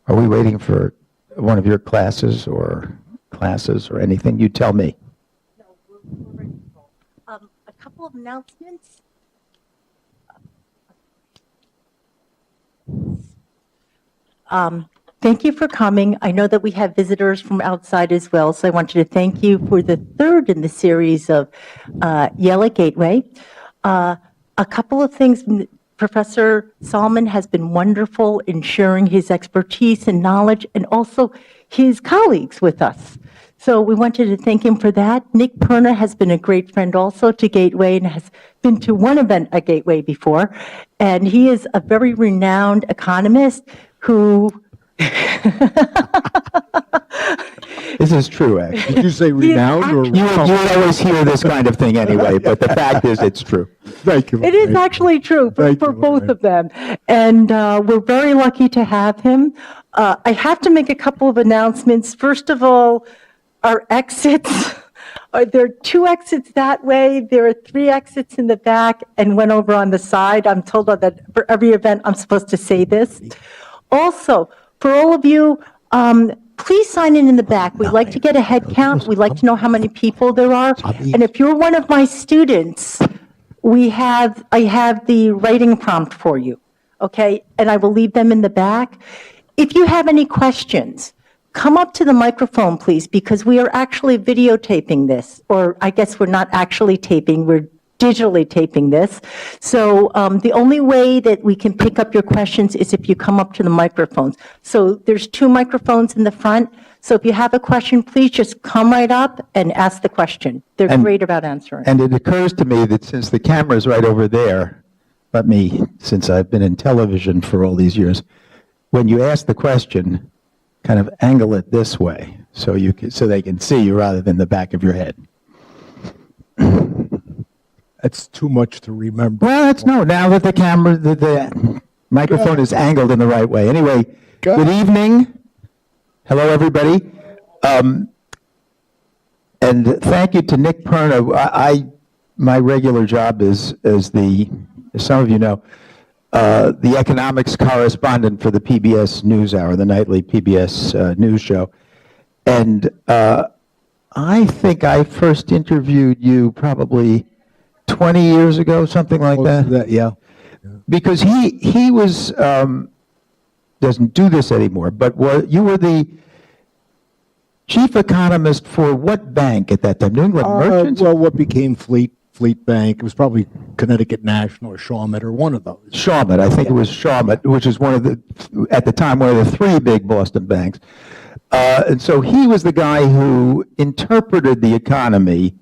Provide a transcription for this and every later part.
Are we waiting for one of your classes or anything? You tell me. No, we're ready to roll. A couple of announcements. Thank you for coming. I know that we have visitors from outside as well, so I want you to thank you for the third in the series of Yale at Gateway. A couple of things. Professor Solman has been wonderful in sharing his expertise and knowledge and also his colleagues with us. So we wanted to thank him for that. Nick Perna has been a great friend also to Gateway and has been to one event at Gateway before. And he is a very renowned economist who... This is true, actually. Did you say renowned or? You would always hear this kind of thing anyway, but the fact is it's true. Thank you. It is actually true for both of them. And we're very lucky to have him. I have to make a couple of announcements. First of all, our exits. There are 2 exits that way. There are 3 exits in the back and one over on the side. I'm told that for every event I'm supposed to say this. Also, for all of you, please sign in the back. We'd like to get a head count. We'd like to know how many people there are. And if you're one of my students, I have the writing prompt for you, okay? And I will leave them in the back. If you have any questions, come up to the microphone, please, because we are actually videotaping this. Or I guess we're not actually taping, we're digitally taping this. So the only way that we can pick up your questions is if you come up to the microphones. So there's 2 microphones in the front. So if you have a question, please just come right up and ask the question. They're great about answering. And it occurs to me that since the camera's right over there, since I've been in television for all these years, when you ask the question, kind of angle it this way so they can see you rather than the back of your head. That's too much to remember. Well, now that the microphone is angled in the right way. Anyway, good evening. Hello, everybody. And thank you to Nick Perna. My regular job is as some of you know, the economics correspondent for the PBS NewsHour, the nightly PBS news show. And I think I first interviewed you probably 20 years ago, something like that. Yeah. Because he was, doesn't do this anymore, but you were the chief economist for what bank at that time? New England Merchants? Well, what became Fleet Bank? It was probably Connecticut National or Shawmut or one of those. Shawmut, I think it was Shawmut, which is at the time, one of the 3 big Boston banks. And so he was the guy who interpreted the economy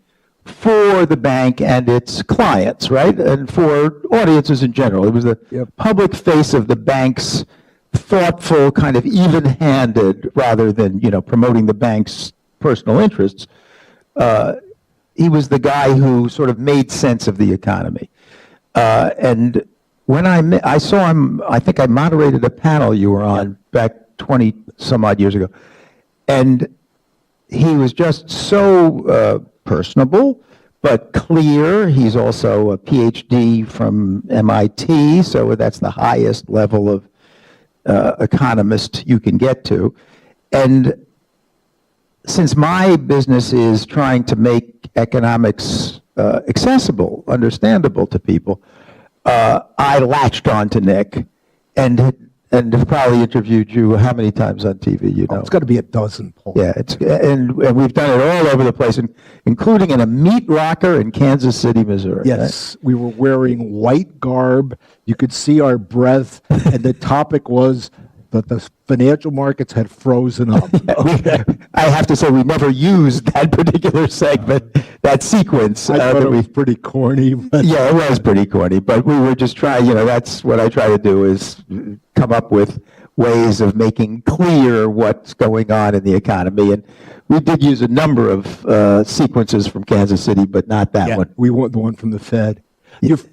for the bank and its clients, right? And for audiences in general. It was the public face of the bank's thoughtful, kind of even-handed, rather than, promoting the bank's personal interests. He was the guy who sort of made sense of the economy. And when I saw him, I think I moderated a panel you were on back 20 some odd years ago. And he was just so personable, but clear. He's also a PhD from MIT, so that's the highest level of economist you can get to. And since my business is trying to make economics accessible, understandable to people, I latched on to Nick and have probably interviewed you how many times on TV, you know? It's got to be a dozen, Paul. Yeah, and we've done it all over the place, including in a meat locker in Kansas City, Missouri. Yes, right? We were wearing white garb. You could see our breath, and the topic was that the financial markets had frozen up. I have to say, we never used that particular segment, that sequence. I thought it was pretty corny. But yeah, it was pretty corny, but we were just trying, that's what I try to do, is come up with ways of making clear what's going on in the economy. And we did use a number of sequences from Kansas City, but not that one. We want the one from the Fed.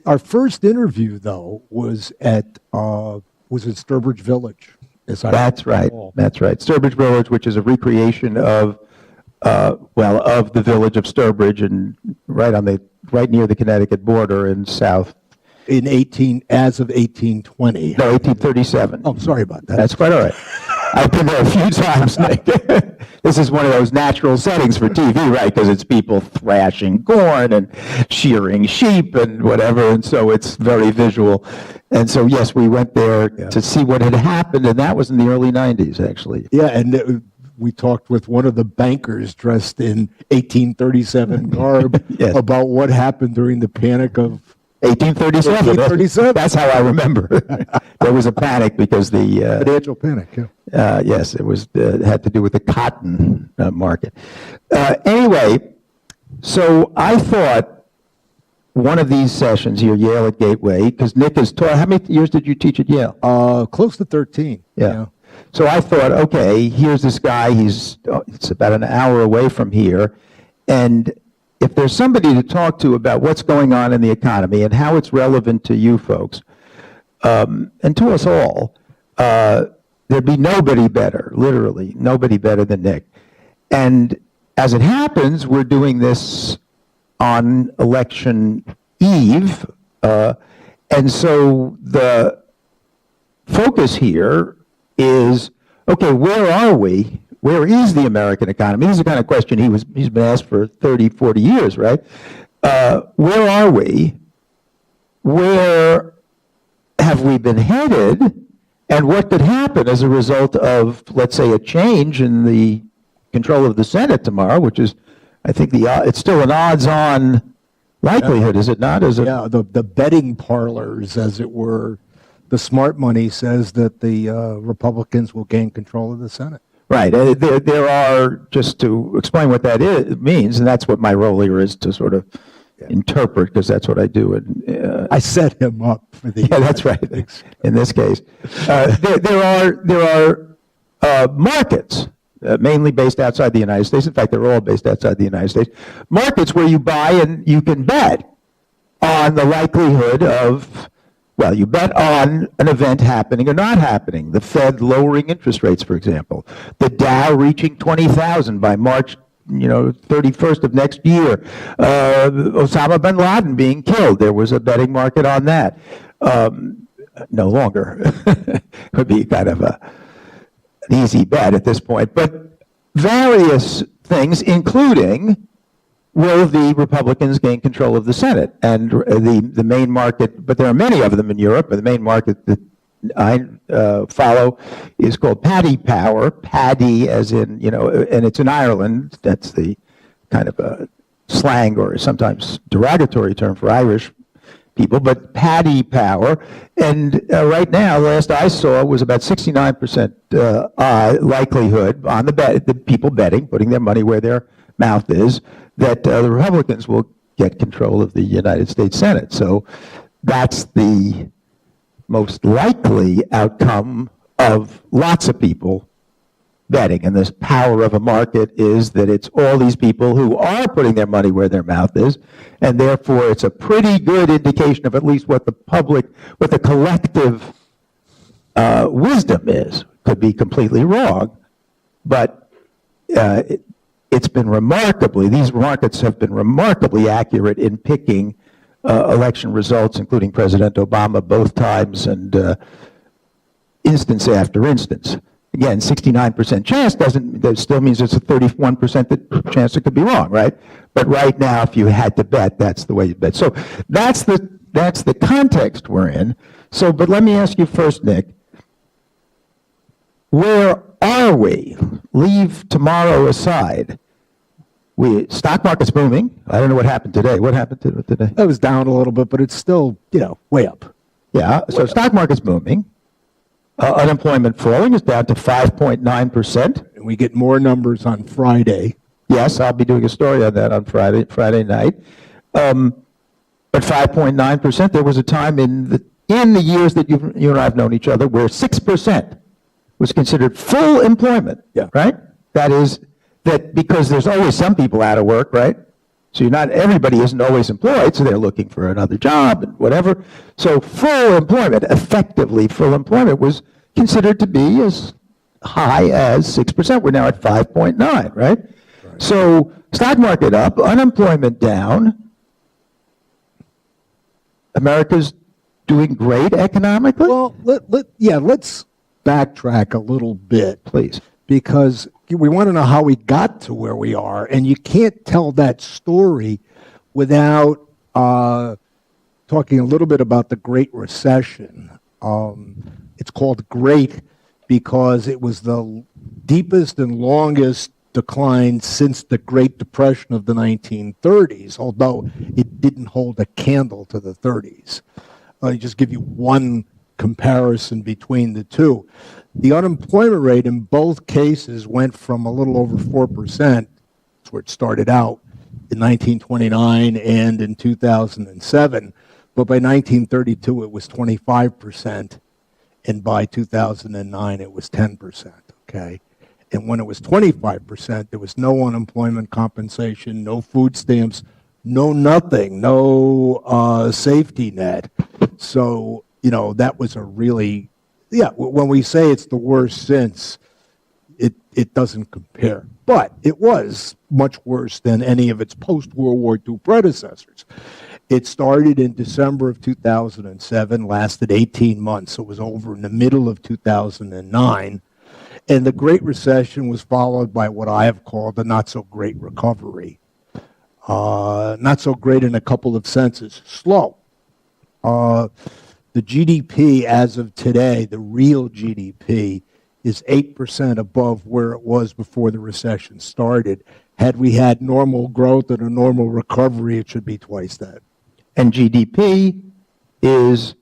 Our first interview, though, was in Sturbridge Village. That's right. That's right. Sturbridge Village, which is a recreation of the village of Sturbridge, and right near the Connecticut border in south. As of 1820. No, 1837. Oh, sorry about that. That's quite all right. I've been there a few times, Nick. This is one of those natural settings for TV, right? Because it's people thrashing corn and shearing sheep and whatever, and so it's very visual. And so, yes, we went there to see what had happened, and that was in the early 90s, actually. Yeah, and we talked with one of the bankers dressed in 1837 garb Yes. about what happened during the panic of 1837. 1837. That's how I remember. There was a panic because the financial panic. Yeah. yes, it was had to do with the cotton market. Anyway, so I thought one of these sessions here, Yale at Gateway, because Nick has taught. How many years did you teach at Yale? Close to 13. Yeah. So I thought, okay, here's this guy. It's about an hour away from here, and if there's somebody to talk to about what's going on in the economy and how it's relevant to you folks, and to us all, there'd be nobody better, literally, nobody better than Nick. And as it happens, we're doing this on election eve, and so the focus here is, okay, where are we? Where is the American economy? This is the kind of question he's been asked for 30, 40 years, right? Where are we? Where have we been headed? And what could happen as a result of, let's say, a change in the control of the Senate tomorrow, which is, I think, it's still an odds-on likelihood, is it not? Is it? Yeah, the betting parlors, as it were, the smart money says that the Republicans will gain control of the Senate. Right. There are, just to explain what that means, and that's what my role here is to sort of interpret, because that's what I do. And I set him up for the. yeah, that's right. In this case, there are markets, mainly based outside the United States. In fact, they're all based outside the United States. Markets where you buy and you can bet on the likelihood of. Well, you bet on an event happening or not happening. The Fed lowering interest rates, for example. The Dow reaching 20,000 by March, 31st of next year. Osama bin Laden being killed. There was a betting market on that. No longer. It would be kind of an easy bet at this point. But various things, including, will the Republicans gain control of the Senate? And the main market, but there are many of them in Europe, but the main market that I follow is called Paddy Power. Paddy as in, and it's in Ireland. That's the kind of a slang or sometimes derogatory term for Irish people, but Paddy Power. And right now, last I saw, was about 69% likelihood on the people betting, putting their money where their mouth is, that the Republicans will get control of the United States Senate. So that's the most likely outcome of lots of people betting. And this power of a market is that it's all these people who are putting their money where their mouth is, and therefore it's a pretty good indication of at least what the collective wisdom is. Could be completely wrong, but it's been these markets have been remarkably accurate in picking election results, including President Obama both times and instance after instance. Again, 69% chance that still means it's a 31% chance it could be wrong, right? But right now, if you had to bet, that's the way you bet. So that's the context we're in. So, but let me ask you first, Nick, where are we? Leave tomorrow aside. Stock market's booming. I don't know what happened today. What happened today? It was down a little bit, but it's still, way up. Yeah, so stock market's booming. Unemployment falling is down to 5.9%. And we get more numbers on Friday. Yes, I'll be doing a story on that on Friday night. But 5.9%, there was a time in the years that you and I have known each other where 6% was considered full employment, right? That is, that because there's always some people out of work, right? So everybody isn't always employed, so they're looking for another job and whatever. So full employment, effectively full employment, was considered to be as high as 6%. We're now at 5.9, right? So stock market up, unemployment down. America's doing great economically? Well, let's backtrack a little bit, Please. because we want to know how we got to where we are, and you can't tell that story without talking a little bit about the Great Recession. It's called Great because it was the deepest and longest decline since the Great Depression of the 1930s, although it didn't hold a candle to the 30s. Let me just give you one comparison between the two. The unemployment rate in both cases went from a little over 4%, that's where it started out, in 1929 and in 2007. But by 1932, it was 25%, and by 2009, it was 10%, okay? And when it was 25%, there was no unemployment compensation, no food stamps, no nothing, no safety net. So, you know, that was a really, yeah, when we say it's the worst since, it doesn't compare. But it was much worse than any of its post-World War II predecessors. It started in December of 2007, lasted 18 months, so it was over in the middle of 2009. And the Great Recession was followed by what I have called the not-so-great recovery. Not so great in a couple of senses. Slow. The GDP as of today, the real GDP, is 8% above where it was before the recession started. Had we had normal growth and a normal recovery, it should be twice that. And GDP is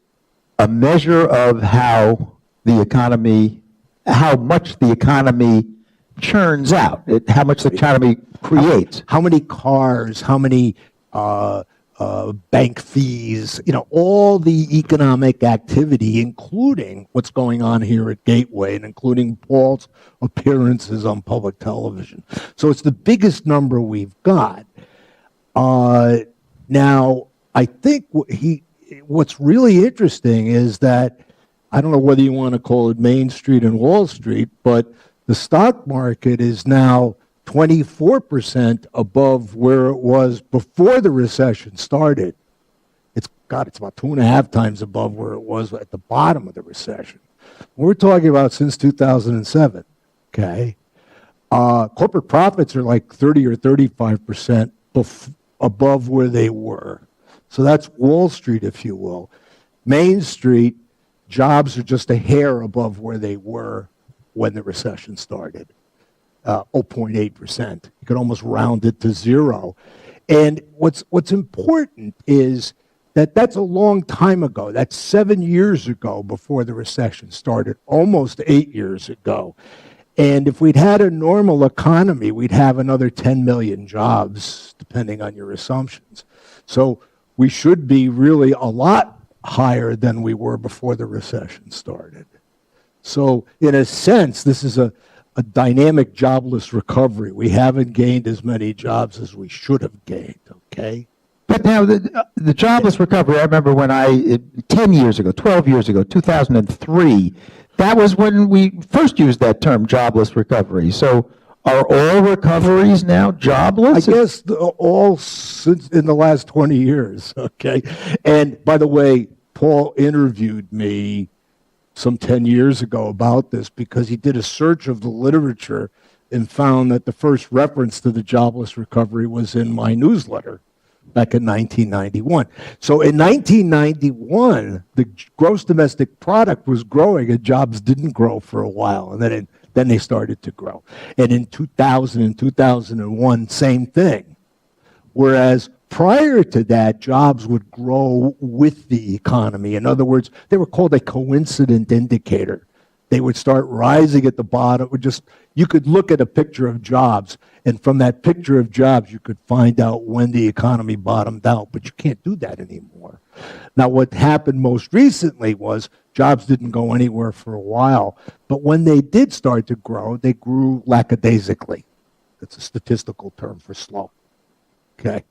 a measure of how the economy, how much the economy churns out, how much the economy creates. How many cars, how many bank fees, you know, all the economic activity, including what's going on here at Gateway and including Paul's appearances on public television. So it's the biggest number we've got. Now, I think what's really interesting is that, I don't know whether you want to call it Main Street and Wall Street, but the stock market is now 24% above where it was before the recession started. It's about 2.5 times above where it was at the bottom of the recession. We're talking about since 2007, okay? Corporate profits are like 30 or 35% above where they were. So that's Wall Street, if you will. Main Street, jobs are just a hair above where they were when the recession started. 0.8%. You could almost round it to zero. And what's important is that that's a long time ago. That's 7 years ago before the recession started, almost 8 years ago. And if we'd had a normal economy, we'd have another 10 million jobs, depending on your assumptions. So we should be really a lot higher than we were before the recession started. So in a sense, this is a dynamic jobless recovery. We haven't gained as many jobs as we should have gained, okay? But now the jobless recovery, I remember when 10 years ago, 12 years ago, 2003, that was when we first used that term, jobless recovery. So are all recoveries now jobless? I guess all since in the last 20 years, okay? And by the way, Paul interviewed me some 10 years ago about this because he did a search of the literature and found that the first reference to the jobless recovery was in my newsletter back in 1991. So in 1991, the gross domestic product was growing and jobs didn't grow for a while, and then they started to grow. And in 2000 and 2001, same thing. Whereas prior to that, jobs would grow with the economy. In other words, they were called a coincident indicator. They would start rising at the bottom. You could look at a picture of jobs, and from that picture of jobs, you could find out when the economy bottomed out, but you can't do that anymore. Now, what happened most recently was jobs didn't go anywhere for a while, but when they did start to grow, they grew lackadaisically. That's a statistical term for slow. Okay.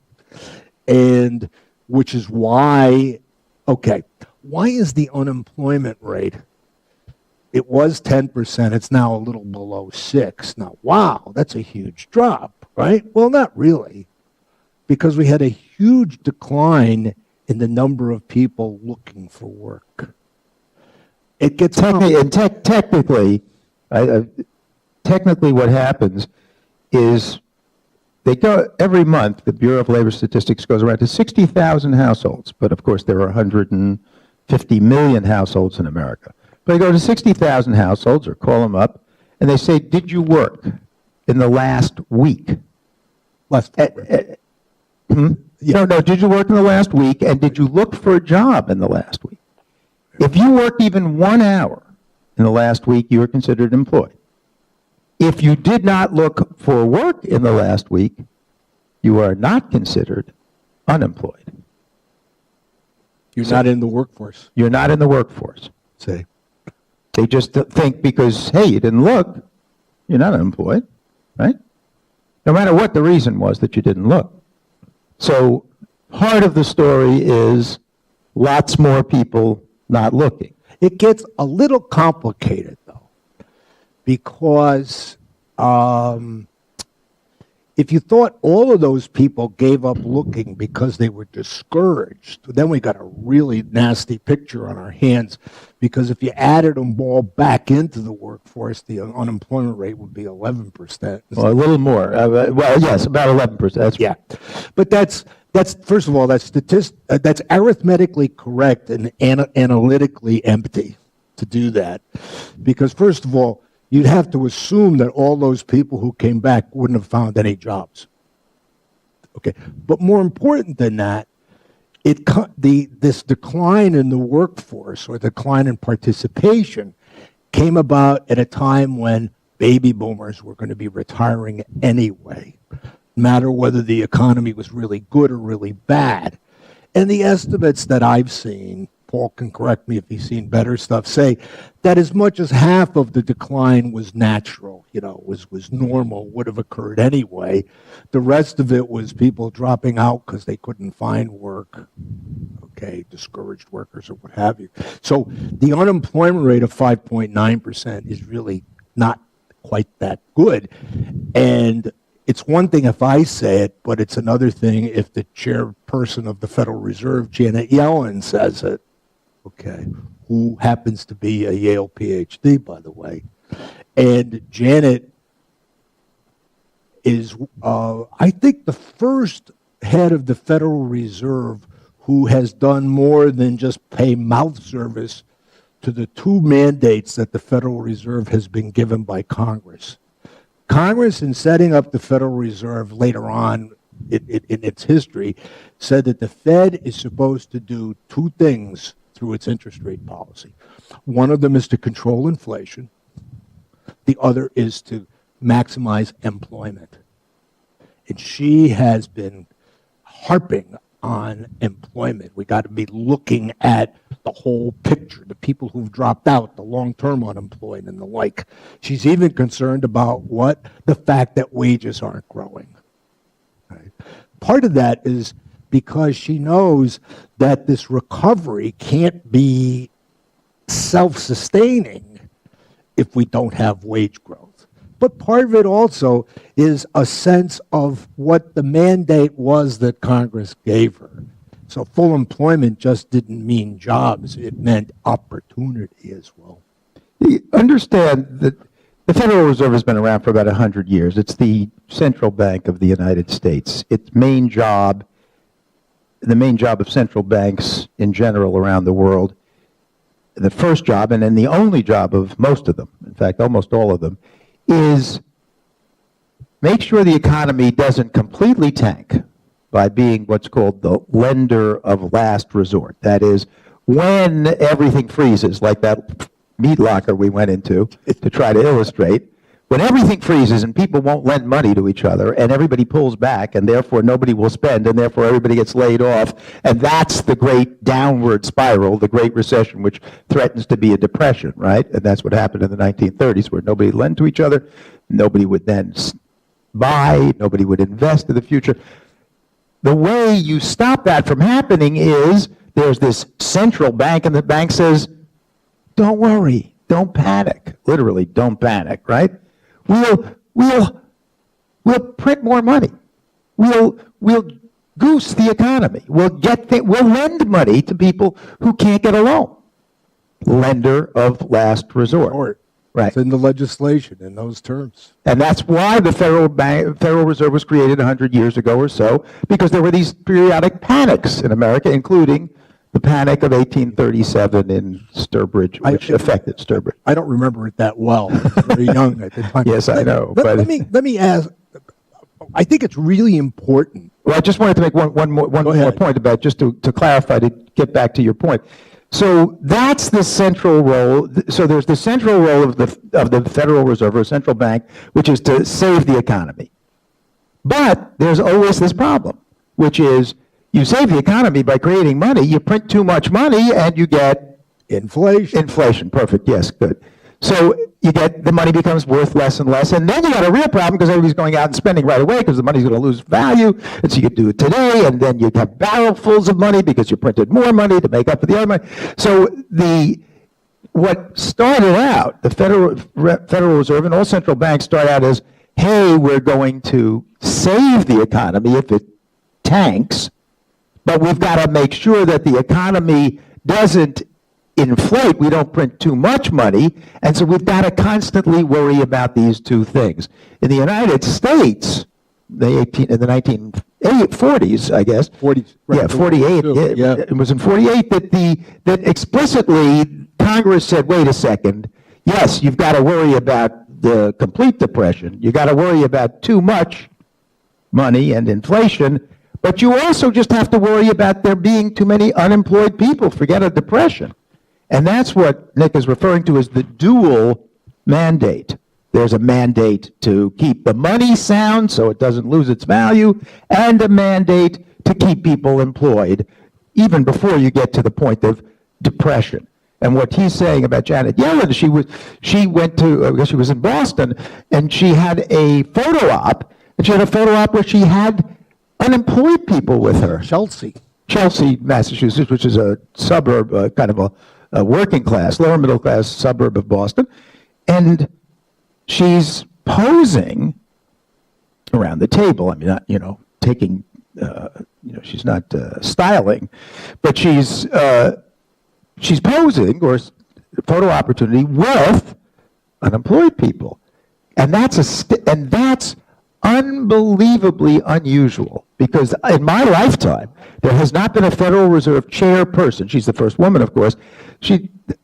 And which is why, why is the unemployment rate? It was 10%, it's now a little below 6%. Now, wow, that's a huge drop, right? Well, not really, because we had a huge decline in the number of people looking for work. It gets technically, technically what happens is they go every month, the Bureau of Labor Statistics goes around to 60,000 households, but of course there are 150 million households in America. But they go to 60,000 households or call them up and they say, did you work in the last week? No, did you work in the last week and did you look for a job in the last week? If you worked even 1 hour in the last week, you were considered employed. If you did not look for work in the last week, you are not considered unemployed. You're not in the workforce. You're not in the workforce. Say. They just think because, hey, you didn't look, you're not unemployed, right? No matter what the reason was that you didn't look. So part of the story is lots more people not looking. It gets a little complicated, though, because if you thought all of those people gave up looking because they were discouraged, then we got a really nasty picture on our hands, because if you added them all back into the workforce, the unemployment rate would be 11%. Well, a little more. Well, yes, about 11%. That's yeah, but that's first of all, that's arithmetically correct and analytically empty to do that, because first of all, you'd have to assume that all those people who came back wouldn't have found any jobs. Okay, but more important than that, this decline in the workforce or decline in participation came about at a time when baby boomers were going to be retiring anyway, no matter whether the economy was really good or really bad. And the estimates that I've seen, Paul can correct me if he's seen better stuff, say that as much as half of the decline was natural, was normal, would have occurred anyway. The rest of it was people dropping out because they couldn't find work, okay, discouraged workers or what have you. So the unemployment rate of 5.9% is really not quite that good. And it's one thing if I say it, but it's another thing if the chairperson of the Federal Reserve, Janet Yellen, says it. Okay, who happens to be a Yale PhD, by the way. And Janet is, I think, the first head of the Federal Reserve who has done more than just pay mouth service to the two mandates that the Federal Reserve has been given by Congress. Congress, in setting up the Federal Reserve later on in its history, said that the Fed is supposed to do two things through its interest rate policy. One of them is to control inflation. The other is to maximize employment. And she has been harping on employment. We got to be looking at the whole picture, the people who've dropped out, the long-term unemployed and the like. She's even concerned about the fact that wages aren't growing. Right? Part of that is because she knows that this recovery can't be self-sustaining if we don't have wage growth. But part of it also is a sense of what the mandate was that Congress gave her. So full employment just didn't mean jobs, it meant opportunity as well. You understand that the Federal Reserve has been around for about 100 years. It's the central bank of the United States. Its main job, the main job of central banks in general around the world, the first job and then the only job of most of them, in fact almost all of them, is make sure the economy doesn't completely tank by being what's called the lender of last resort. That is, when everything freezes, like that meat locker we went into to try to illustrate, when everything freezes and people won't lend money to each other and everybody pulls back and therefore nobody will spend and therefore everybody gets laid off, and that's the great downward spiral, the Great Recession, which threatens to be a depression, right? And that's what happened in the 1930s, where nobody lent to each other, nobody would then buy, nobody would invest in the future. The way you stop that from happening is there's this central bank, and the bank says, don't worry, don't panic. Literally, don't panic, right? We'll print more money. We'll goose the economy. We'll lend money to people who can't get a loan. lender of last resort. Or Right. it's in the legislation in those terms. And that's why the Federal Reserve was created 100 years ago or so, because there were these periodic panics in America, including the panic of 1837 in Sturbridge, which affected Sturbridge. I don't remember it that well. I was very young at the time. Yes, I know. Let me ask. I think it's really important. Well, I just wanted to make one more point about, just to clarify, to get back to your point. So that's the central role. So there's the central role of the Federal Reserve or central bank, which is to save the economy. But there's always this problem, which is you save the economy by creating money, you print too much money, and you get inflation. Inflation, perfect, yes, good. So you get, the money becomes worth less and less, and then you got a real problem because everybody's going out and spending right away because the money's going to lose value, and so you could do it today, and then you have barrelfuls of money because you printed more money to make up for the other money. So what started out, the Federal Reserve and all central banks start out as, hey, we're going to save the economy if it tanks, but we've got to make sure that the economy doesn't inflate, we don't print too much money, and so we've got to constantly worry about these two things. In the United States, in the 1940s, I guess. 40s. Right, Yeah, 48. Yeah. It was in 48 that explicitly Congress said, wait a second, yes, you've got to worry about the complete depression. You've got to worry about too much money and inflation, but you also just have to worry about there being too many unemployed people. Forget a depression. And that's what Nick is referring to as the dual mandate. There's a mandate to keep the money sound so it doesn't lose its value, and a mandate to keep people employed, even before you get to the point of depression. And what he's saying about Janet Yellen, she went to, I guess she was in Boston, and she had a photo op, where she had unemployed people with her. Chelsea, Massachusetts, which is a suburb, kind of a working class, lower middle class suburb of Boston. And she's posing around the table. I mean, not, taking, she's not styling, but she's posing, or photo opportunity, with unemployed people. And that's unbelievably unusual, because in my lifetime, there has not been a Federal Reserve chairperson. She's the first woman, of course.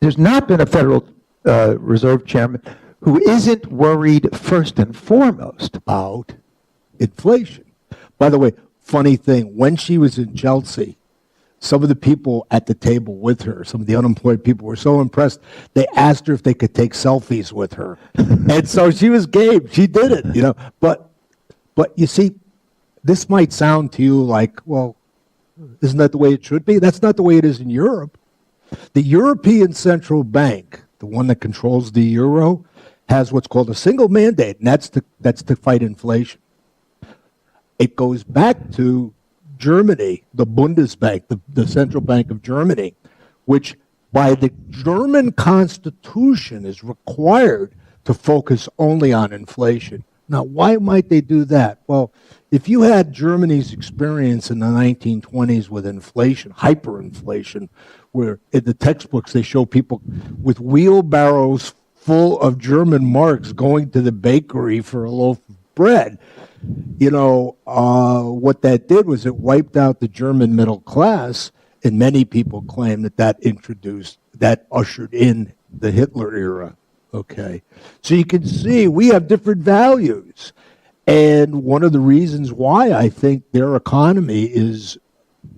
There's not been a Federal Reserve chairman who isn't worried first and foremost about inflation. By the way, funny thing, when she was in Chelsea, some of the people at the table with her, some of the unemployed people, were so impressed, they asked her if they could take selfies with her. And so she was game. She did it, But you see, this might sound to you like, well, isn't that the way it should be? That's not the way it is in Europe. The European Central Bank, the one that controls the euro, has what's called a single mandate, and that's to fight inflation. It goes back to Germany, the Bundesbank, the Central Bank of Germany, which by the German Constitution is required to focus only on inflation. Now, why might they do that? Well, if you had Germany's experience in the 1920s with inflation, hyperinflation, where in the textbooks they show people with wheelbarrows full of German marks going to the bakery for a loaf of bread, what that did was it wiped out the German middle class, and many people claim that ushered in the Hitler era. Okay, so you can see we have different values. And one of the reasons why I think their economy is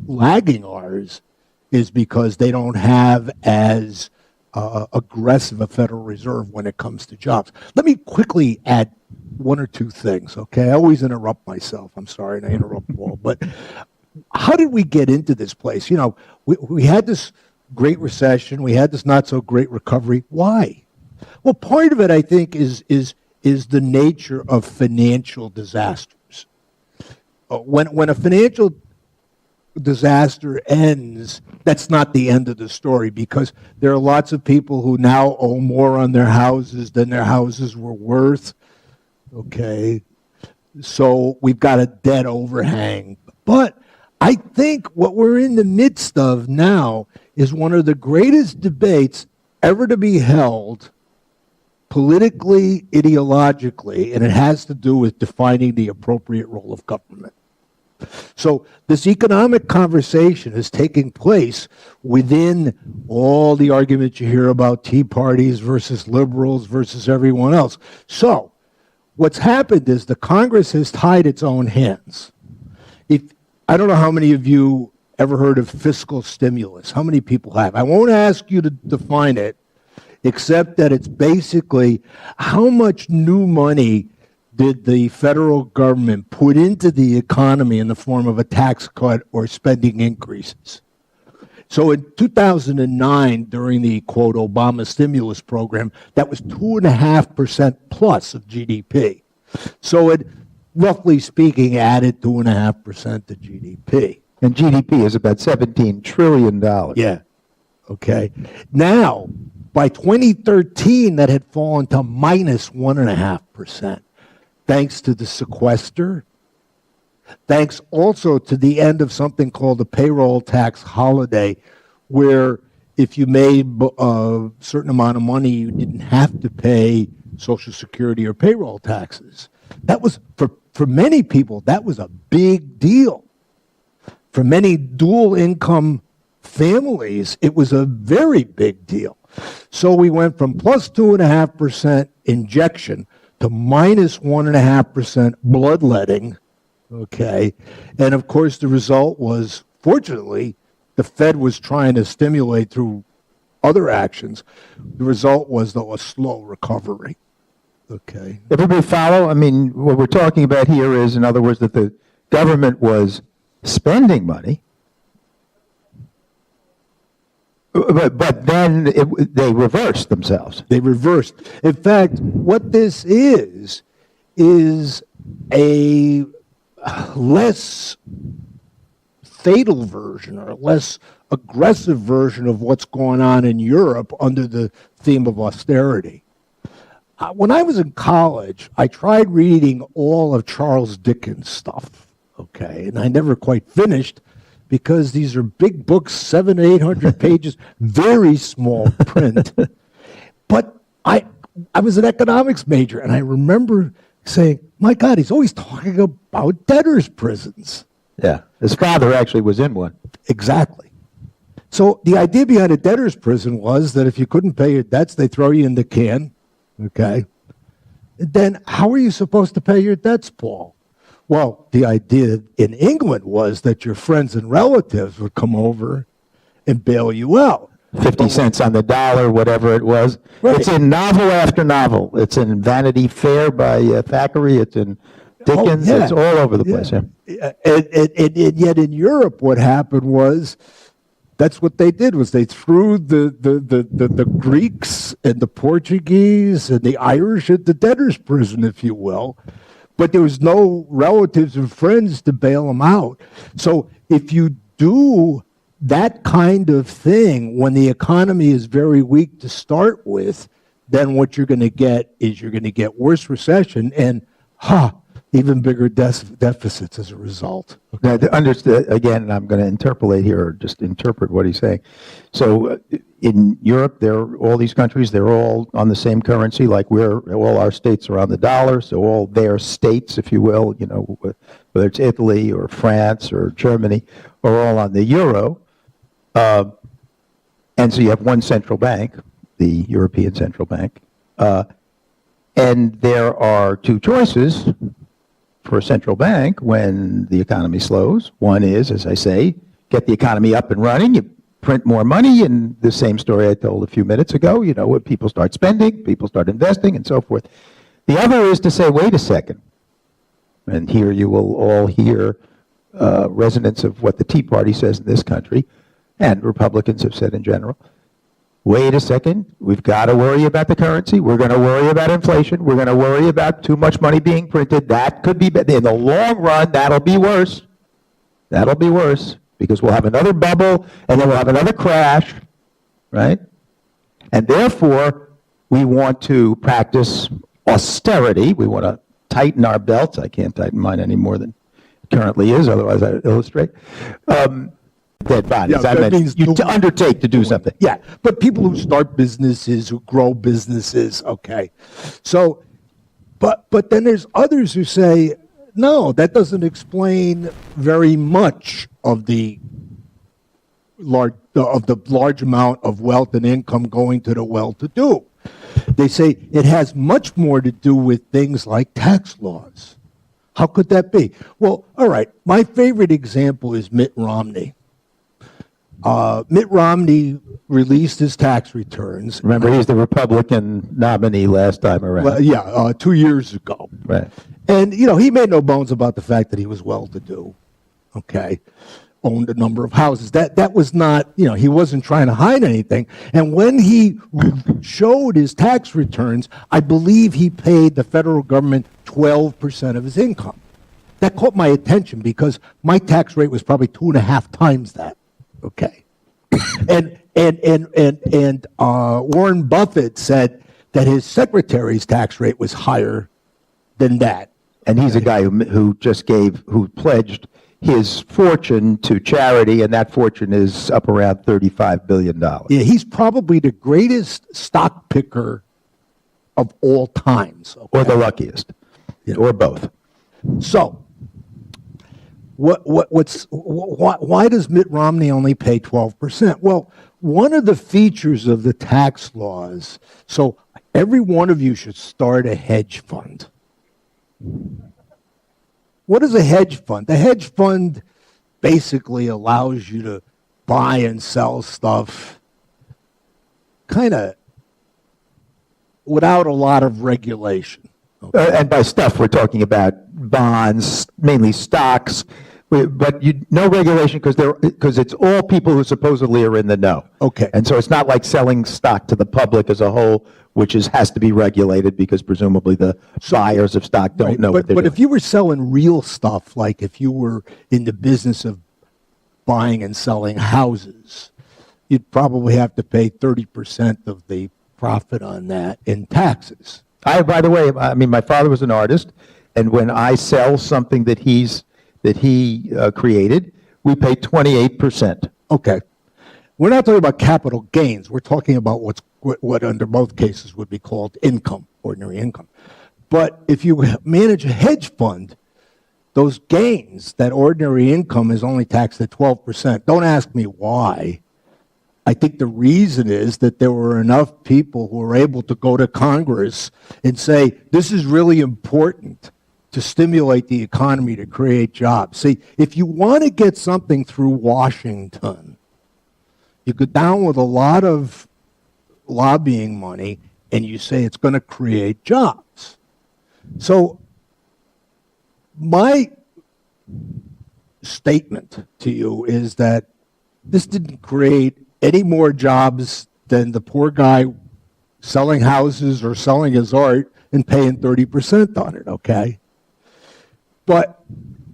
lagging ours is because they don't have as aggressive a Federal Reserve when it comes to jobs. Let me quickly add one or two things, okay? I always interrupt myself. I'm sorry, and I interrupt Paul. But how did we get into this place? We had this great recession. We had this not so great recovery. Why? Well, part of it, I think, is the nature of financial disasters. When a financial disaster ends, that's not the end of the story, because there are lots of people who now owe more on their houses than their houses were worth. Okay, so we've got a debt overhang. But I think what we're in the midst of now is one of the greatest debates ever to be held politically, ideologically, and it has to do with defining the appropriate role of government. So this economic conversation is taking place within all the arguments you hear about Tea Parties versus liberals versus everyone else. So what's happened is the Congress has tied its own hands. I don't know how many of you ever heard of fiscal stimulus. How many people have? I won't ask you to define it, except that it's basically how much new money did the federal government put into the economy in the form of a tax cut or spending increases. So in 2009, during the, quote, Obama stimulus program, that was 2.5% plus of GDP. So it, roughly speaking, added 2.5% to GDP. And GDP is about $17 trillion. Yeah. Okay. Now, by 2013, that had fallen to minus 1.5%, thanks to the sequester, thanks also to the end of something called the payroll tax holiday, where if you made a certain amount of money, you didn't have to pay Social Security or payroll taxes. That was, for many people, that was a big deal. For many dual income families, it was a very big deal. So we went from plus 2.5% injection to minus 1.5% bloodletting, okay? And of course, the result was, fortunately, the Fed was trying to stimulate through other actions. The result was, though, a slow recovery, okay? Everybody follow? I mean, what we're talking about here is, in other words, that the government was spending money, but then they reversed themselves. They reversed. In fact, what this is a less fatal version or less aggressive version of what's going on in Europe under the theme of austerity. When I was in college, I tried reading all of Charles Dickens' stuff, okay, and I never quite finished because these are big books, 700, 800 pages, very small print. But I was an economics major, and I remember saying, my God, he's always talking about debtors' prisons. Yeah. His father actually was in one. Exactly. So the idea behind a debtor's prison was that if you couldn't pay your debts, they throw you in the can, okay? Then how are you supposed to pay your debts, Paul? Well, the idea in England was that your friends and relatives would come over and bail you out. 50 cents on the dollar, whatever it was. Right. It's in novel after novel. It's in Vanity Fair by Thackeray. It's in Dickens. Oh, yeah. It's all over the place. Yeah. And yet in Europe, what happened was that's what they did was they threw the Greeks and the Portuguese and the Irish at the debtor's prison, if you will. But there was no relatives and friends to bail them out. So if you do that kind of thing when the economy is very weak to start with, then what you're going to get is you're going to get worse recession and, even bigger deficits as a result. Now, to understand, again, and I'm going to interpolate here, or just interpret what he's saying. So in Europe, all these countries, they're all on the same currency, like all our states are on the dollar, so all their states, if you will, whether it's Italy or France or Germany, are all on the euro. And so you have one central bank, the European Central Bank. And there are two choices for a central bank when the economy slows. One is, as I say, get the economy up and running. You print more money, and the same story I told a few minutes ago, when people start spending, people start investing, and so forth. The other is to say, wait a second. And here you will all hear resonance of what the Tea Party says in this country, and Republicans have said in general. Wait a second, we've got to worry about the currency. We're going to worry about inflation. We're going to worry about too much money being printed. That could be, in the long run, that'll be worse. That'll be worse because we'll have another bubble and then we'll have another crash, right? And therefore, we want to practice austerity. We want to tighten our belts. I can't tighten mine any more than it currently is, otherwise I'd illustrate. dead bodies. Yeah, I that meant means you doing- to undertake to do something. Yeah, but people who start businesses, who grow businesses, okay. So, but then there's others who say, no, that doesn't explain very much of the large amount of wealth and income going to the well-to-do. They say it has much more to do with things like tax laws. How could that be? Well, all right, my favorite example is Mitt Romney. Mitt Romney released his tax returns. Remember, he's the Republican nominee last time around. Well, yeah, 2 years ago. Right. And, you know, he made no bones about the fact that he was well-to-do, okay, owned a number of houses. That was not, you know, he wasn't trying to hide anything. And when he showed his tax returns, I believe he paid the federal government 12% of his income. That caught my attention because my tax rate was probably 2.5 times that, okay? And Warren Buffett said that his secretary's tax rate was higher than that. And he's a guy who pledged his fortune to charity, and that fortune is up around $35 billion. Yeah, he's probably the greatest stock picker of all times. Okay? Or the luckiest, or both. So, why does Mitt Romney only pay 12%? Well, one of the features of the tax laws, so every one of you should start a hedge fund. What is a hedge fund? The hedge fund basically allows you to buy and sell stuff kind of without a lot of regulation. Okay? And by stuff, we're talking about bonds, mainly stocks, but no regulation because it's all people who supposedly are in the know. Okay. And so it's not like selling stock to the public as a whole, which has to be regulated because presumably the buyers of stock don't know what they're But doing. if you were selling real stuff, like if you were in the business of buying and selling houses, you'd probably have to pay 30% of the profit on that in taxes. By the way, I mean, my father was an artist, and when I sell something that he created, we pay 28%. Okay. We're not talking about capital gains. We're talking about what under both cases would be called income, ordinary income. But if you manage a hedge fund, those gains, that ordinary income is only taxed at 12%. Don't ask me why. I think the reason is that there were enough people who were able to go to Congress and say, this is really important to stimulate the economy, to create jobs. See, if you want to get something through Washington, you go down with a lot of lobbying money and you say it's going to create jobs. So my statement to you is that this didn't create any more jobs than the poor guy selling houses or selling his art and paying 30% on it, okay? But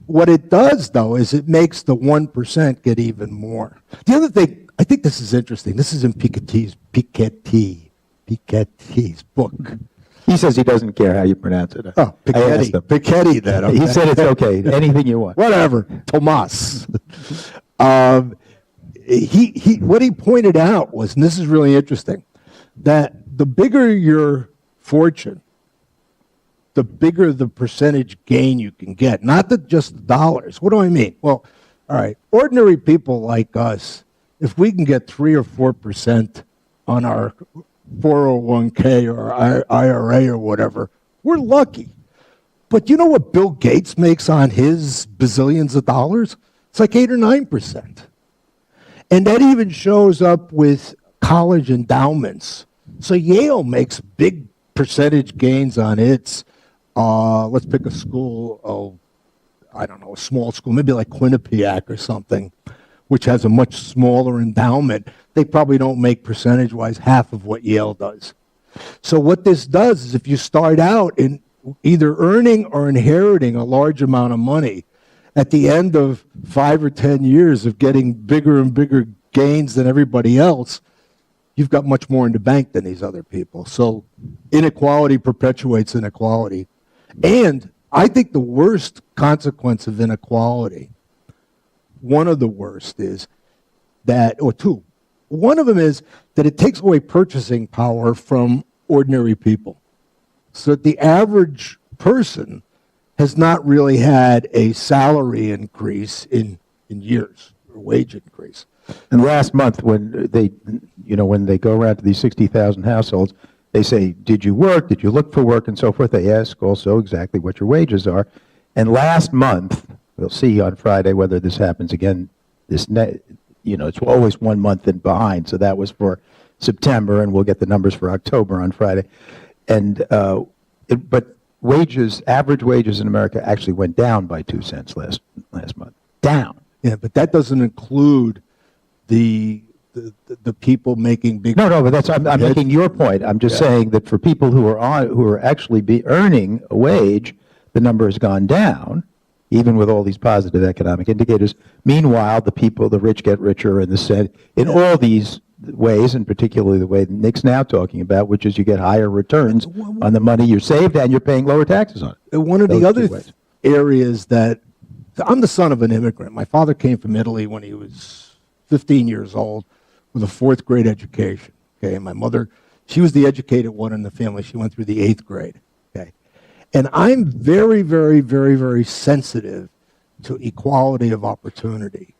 what it does, though, is it makes the 1% get even more. The other thing, I think this is interesting. This is in Piketty's book. He says he doesn't care how you pronounce it. Oh, Piketty then. Okay. He said it's okay, anything you want. Whatever, Tomas. What he pointed out was, and this is really interesting, that the bigger your fortune, the bigger the percentage gain you can get, not just the dollars. What do I mean? Well, all right, ordinary people like us, if we can get 3 or 4% on our 401k or our IRA or whatever, we're lucky. But you know what Bill Gates makes on his bazillions of dollars? It's like 8 or 9%. And that even shows up with college endowments. So Yale makes big percentage gains on its, let's pick a school, I don't know, a small school, maybe like Quinnipiac or something, which has a much smaller endowment. They probably don't make percentage-wise half of what Yale does. So what this does is if you start out in either earning or inheriting a large amount of money, at the end of 5 or 10 years of getting bigger and bigger gains than everybody else, you've got much more in the bank than these other people. So inequality perpetuates inequality. And I think the worst consequence of inequality, one of the worst, is or two. One of them is that it takes away purchasing power from ordinary people. So that the average person has not really had a salary increase in years, or wage increase. And last month, when they go around to these 60,000 households, they say, did you work? Did you look for work? And so forth. They ask also exactly what your wages are. And last month, we'll see on Friday whether this happens again. It's always 1 month in behind. So that was for September, and we'll get the numbers for October on Friday. And but average wages in America actually went down by 2 cents last month. Down. Yeah, but that doesn't include the people making big. No, but I'm making your point. I'm just saying that for people who are actually earning a wage, the number has gone down, even with all these positive economic indicators. Meanwhile, the rich get richer in all these ways, and particularly the way that Nick's now talking about, which is you get higher returns on the money you saved and you're paying lower taxes on it. One of the other areas that I'm the son of an immigrant. My father came from Italy when he was 15 years old with a 4th grade education. Okay, and my mother, she was the educated one in the family. She went through the 8th grade. Okay, and I'm very, very, very, very sensitive to equality of opportunity.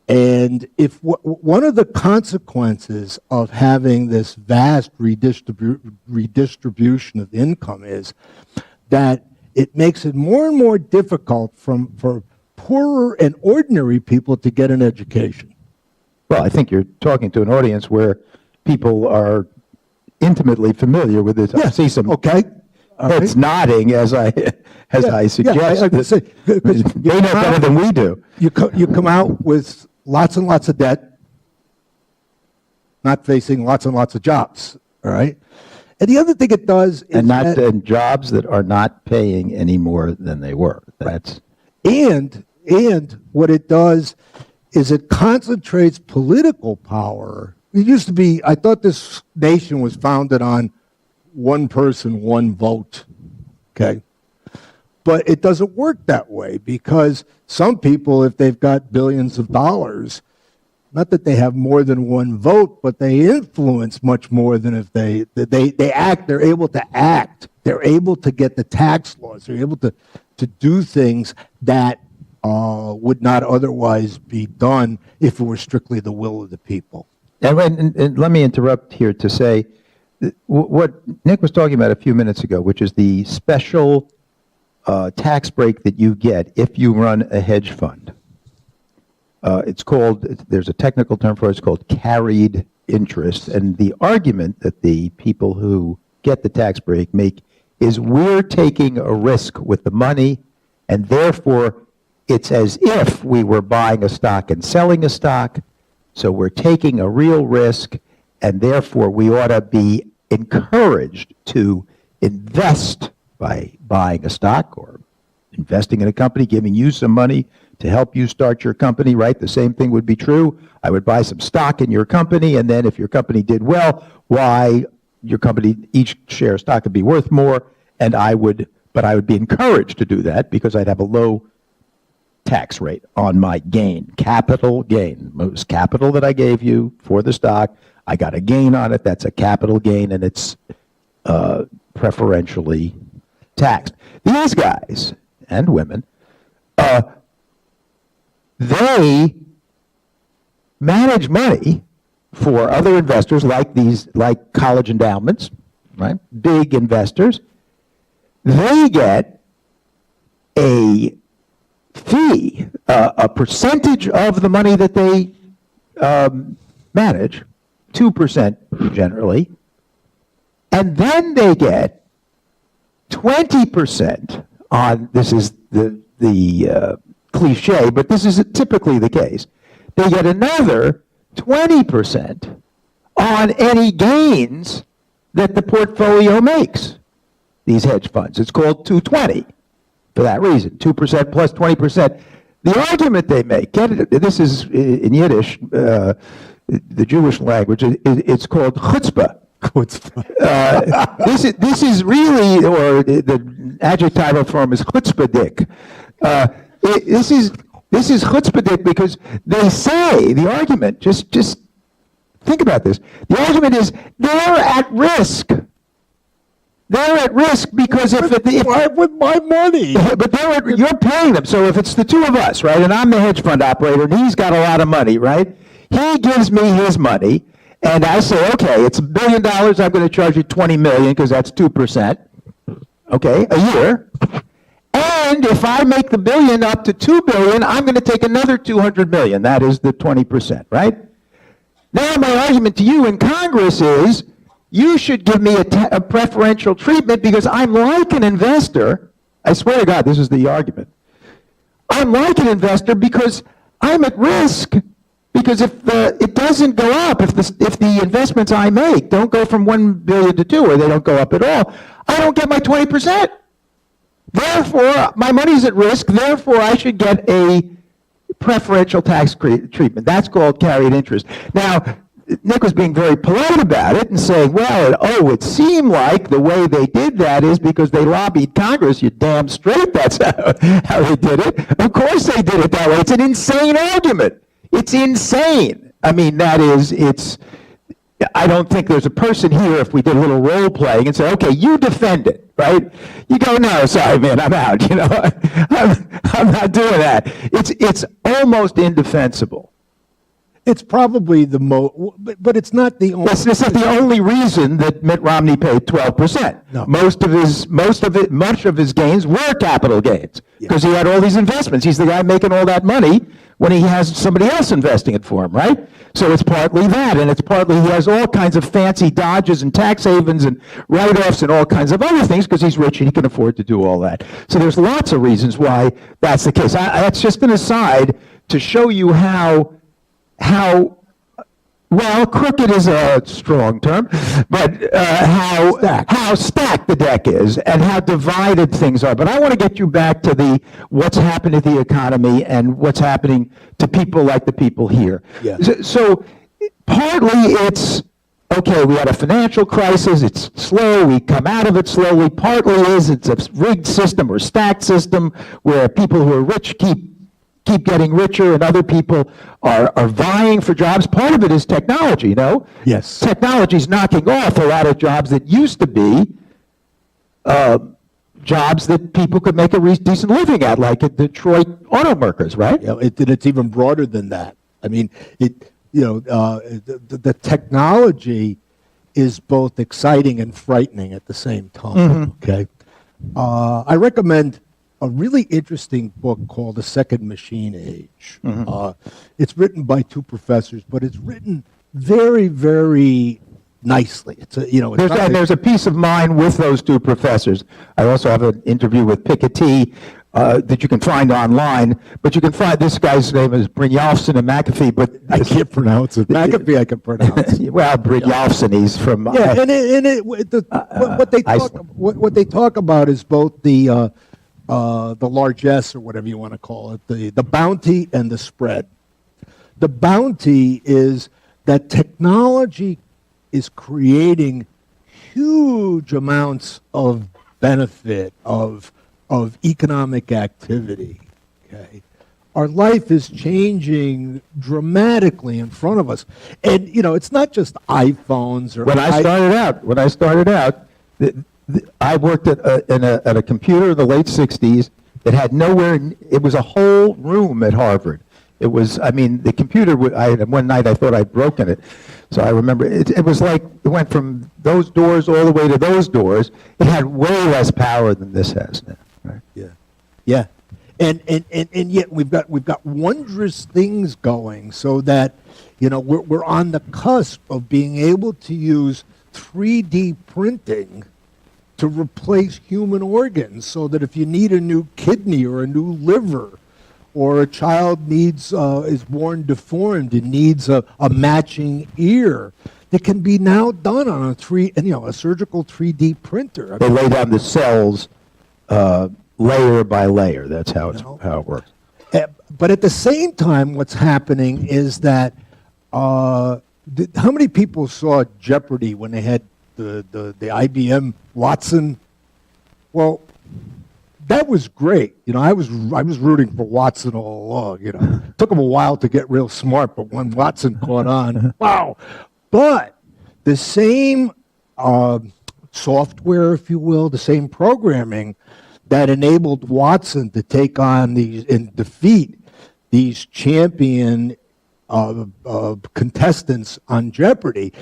And if one of the consequences of having this vast redistribution of income is that it makes it more and more difficult for poorer and ordinary people to get an education. Well, I think you're talking to an audience where people are intimately familiar with this. Yeah. I see some It's nodding as I suggest. Yeah, I say, they know better than we do. You come out with lots and lots of debt, not facing lots and lots of jobs, all right? And the other thing it does is and jobs that are not paying any more than they were. That's and what it does is it concentrates political power. It used to be, I thought this nation was founded on one person, one vote, okay? But it doesn't work that way because some people, if they've got billions of dollars, not that they have more than one vote, but they influence much more than if they act. They're able to act. They're able to get the tax laws. They're able to do things that would not otherwise be done if it were strictly the will of the people. and let me interrupt here to say what Nick was talking about a few minutes ago, which is the special tax break that you get if you run a hedge fund. It's called, there's a technical term for it, it's called carried interest. And the argument that the people who get the tax break make is we're taking a risk with the money, and therefore it's as if we were buying a stock and selling a stock. So we're taking a real risk, and therefore we ought to be encouraged to invest by buying a stock or investing in a company, giving you some money to help you start your company, right? The same thing would be true. I would buy some stock in your company, and then if your company did well, your company, each share of stock would be worth more, and I would be encouraged to do that because I'd have a low tax rate on my gain, capital gain. Most capital that I gave you for the stock, I got a gain on it. That's a capital gain, and it's preferentially taxed. These guys and women, they manage money for other investors like college endowments, right? Big investors. They get a fee, a percentage of the money that they manage, 2% generally, and then they get 20% on, this is the cliche, but this is typically the case. They get another 20% on any gains that the portfolio makes, these hedge funds. It's called 220 for that reason, 2% plus 20%. The argument they make, this is in Yiddish, the Jewish language, it's called chutzpah. This is really, or the adjectival form is chutzpahdik. This is This is chutzpah because they say, the argument, just think about this. The argument is they're at risk. They're at risk because if with my money. but you're paying them. So if it's the two of us, right, and I'm the hedge fund operator, and he's got a lot of money, right? He gives me his money, and I say, okay, it's $1 billion. I'm going to charge you $20 million because that's 2%, okay, a year. And if I make the billion up to $2 billion, I'm going to take another $200 million. That is the 20%, right? Now my argument to you in Congress is, you should give me a preferential treatment because I'm like an investor. I swear to God, this is the argument. I'm like an investor because I'm at risk. Because if it doesn't go up, if the investments I make don't go from 1 billion to 2, or they don't go up at all, I don't get my 20%. Therefore, my money's at risk. Therefore, I should get a preferential tax treatment. That's called carried interest. Now, Nick was being very polite about it and saying, well, it seemed like the way they did that is because they lobbied Congress. You're damn straight that's how they did it. Of course they did it that way. It's an insane argument. It's insane. I mean, I don't think there's a person here, if we did a little role playing and say, okay, you defend it, right? You go, no, sorry, man, I'm out. I'm not doing that. It's almost indefensible. It's probably the but it's not the only. It's not the only reason that Mitt Romney paid 12%. No. Much of his gains were capital gains because he had all these investments. He's the guy making all that money when he has somebody else investing it for him, right? So it's partly that, and it's partly he has all kinds of fancy dodges and tax havens and write-offs and all kinds of other things because he's rich and he can afford to do all that. So there's lots of reasons why that's the case. That's just an aside to show you how well, crooked is a strong term, but how stacked the deck is and how divided things are. But I want to get you back to what's happened to the economy and what's happening to people like the people here. Yeah. So partly it's, okay, we had a financial crisis, it's slow, we come out of it slowly. Partly it's a rigged system or stacked system where people who are rich keep getting richer and other people are vying for jobs. Part of it is technology, Yes. Technology's knocking off a lot of jobs that used to be jobs that people could make a decent living at, like at Detroit auto workers, right? Yeah, it's even broader than that. I mean, the technology is both exciting and frightening at the same time, okay? I recommend a really interesting book called The Second Machine Age. It's written by two professors, but it's written very, very nicely. There's a piece of mind with those two professors. I also have an interview with Piketty that you can find online, but you can find, this guy's name is Brynjolfsson and McAfee, but I can't pronounce it. McAfee I can pronounce. Well, Brynjolfsson, he's from... What they talk about is both the largesse, or whatever you want to call it, the bounty and the spread. The bounty is that technology is creating huge amounts of benefit, of economic activity. Okay, our life is changing dramatically in front of us, and it's not just iPhones or. When I started out. I worked at a computer in the late 60s that had it was a whole room at Harvard. It was, the computer, one night I thought I'd broken it. So I remember, it was like, it went from those doors all the way to those doors. It had way less power than this has now. Right? Yeah. And yet we've got wondrous things going so that, we're on the cusp of being able to use 3D printing to replace human organs, so that if you need a new kidney or a new liver, or a child is born deformed and needs a matching ear, that can be now done on a surgical 3D printer. They lay down the cells layer by layer. That's how it works. But at the same time, what's happening is that how many people saw Jeopardy when they had the IBM Watson? Well, that was great. I was rooting for Watson all along. Took him a while to get real smart, but when Watson caught on, wow. But the same software, if you will, the same programming that enabled Watson to take on these and defeat these champion contestants on Jeopardy.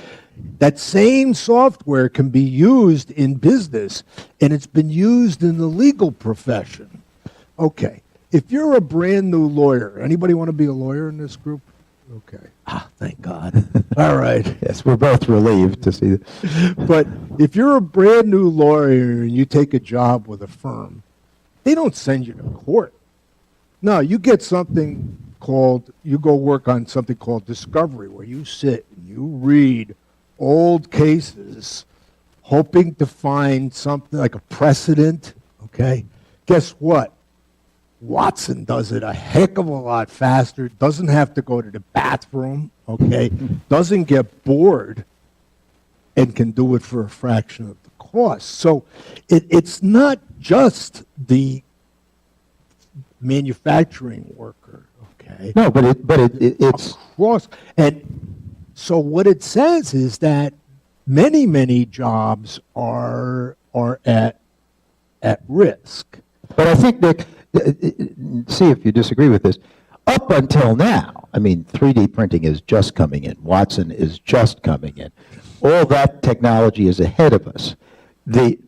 That same software can be used in business, and it's been used in the legal profession. Okay, if you're a brand new lawyer, anybody want to be a lawyer in this group? Okay. Thank God. All right. Yes, we're both relieved to see that. But if you're a brand new lawyer and you take a job with a firm, they don't send you to court. No, you get something called, you go work on something called discovery, where you sit and you read old cases, hoping to find something like a precedent, okay? Guess what? Watson does it a heck of a lot faster, doesn't have to go to the bathroom, okay? Doesn't get bored, and can do it for a fraction of the cost. So it's not just the manufacturing worker, okay? No, but it's across. And so what it says is that many jobs are at risk. But I think that, see if you disagree with this, up until now, I mean, 3D printing is just coming in. Watson is just coming in. All that technology is ahead of us.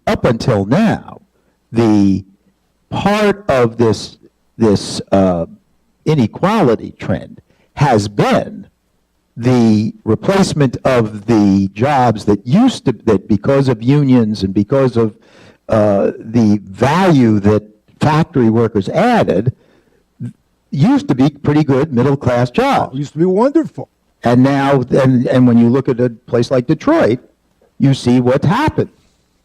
Up until now, the part of this inequality trend has been the replacement of the jobs that because of unions and because of the value that factory workers added, used to be pretty good middle-class jobs. It used to be wonderful. And now, and when you look at a place like Detroit, you see what's happened.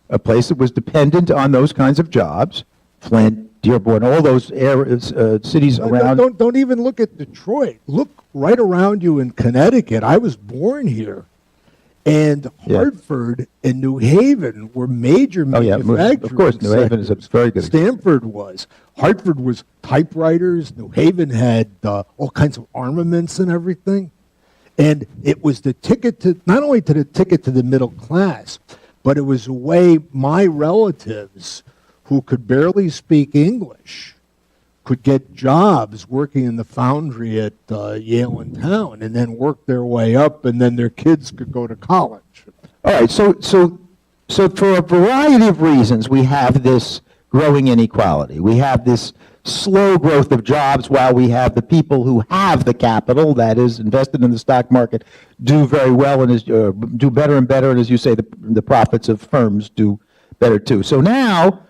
A place that was dependent on those kinds of jobs, Flint, Dearborn, all those areas, cities around. Don't even look at Detroit. Look right around you in Connecticut. I was born here. And Hartford and New Haven were major manufacturing. Of course, New Haven is a very good. Stanford was. Hartford was typewriters. New Haven had all kinds of armaments and everything. And it was the ticket to, not only to the ticket to the middle class, but it was a way my relatives who could barely speak English could get jobs working in the foundry at Yale and Town, and then work their way up, and then their kids could go to college. All right, so for a variety of reasons, we have this growing inequality. We have this slow growth of jobs while we have the people who have the capital that is invested in the stock market do very well and do better and better, and as you say, the profits of firms do better too. So now